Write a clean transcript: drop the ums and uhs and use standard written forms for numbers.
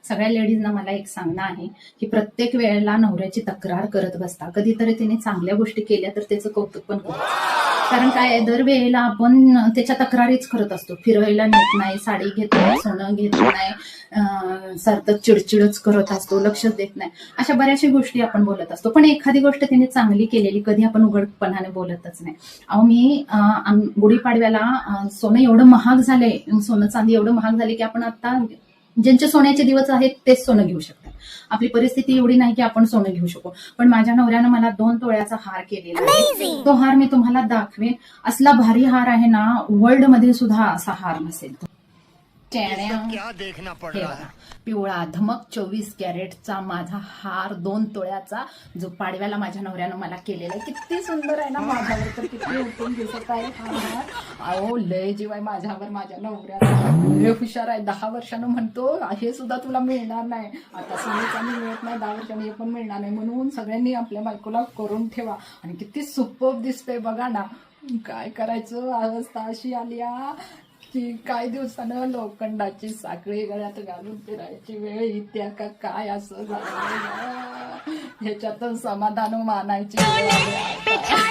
सगळ्या लेडीजना मला एक सांगणं आहे की प्रत्येक वेळेला नवऱ्याची तक्रार करत बसता. कधीतरी तिने चांगल्या गोष्टी केल्या तर त्याचं कौतुक पण करू. कारण काय दरवेळेला आपण त्याच्या तक्रारीच करत असतो. फिरवायला नेत नाही, साडी घेत नाही, सोनं घेत नाही, सतत चिडचिडच करत असतो, लक्ष देत नाही, अशा बऱ्याचशा गोष्टी आपण बोलत असतो. पण एखादी गोष्ट तिने चांगली केलेली कधी आपण उघडपणाने बोलतच नाही. अहो मी गुढीपाडव्याला सोनं एवढं महाग झालंय, सोनं चांदी एवढं महाग झाले की आपण आता ज्यांचे सोन्याचे दिवस आहेत तेच सोनं घेऊ शकतात. आपली परिस्थिती एवढी नाही की आपण सोनं घेऊ शकू. पण माझ्या नवऱ्यानं मला 2 तोळ्याचा हार केलेला आहे. तो हार मी तुम्हाला दाखवेन. असला भारी हार आहे ना, वर्ल्ड मध्ये सुद्धा असा हार नसेल. क्या देखना पड़ रहा है. पिवळा धमक 24 कॅरेटचा माझा हार 2 तोळ्याचा, जो पाडव्याला माझ्या नवऱ्यानं मला केलेला आहे. किती सुंदर आहे ना, माझ्यावर तर किती उठून दिसत आहे हा हार. अहो लय जीव आहे माझ्यावर. माझ्या नवऱ्याला लय हुशार आहे. 10 वर्षानं म्हणतो हे सुद्धा तुला मिळणार नाही. आता सोन्याचा मिळत नाही, 10 वर्षांनी हे पण मिळणार नाही. म्हणून सगळ्यांनी आपल्या बायकोला करून ठेवा. आणि किती सुपर्ब दिसते बघा ना. काय करायचं, अवस्था अशी आली की काही दिवसानं लोखंडाची साखळी गळ्यात घालून फिरायची वेळ इत्या का काय असं झालं. ह्याच्यातून समाधान मानायची वेळ आली.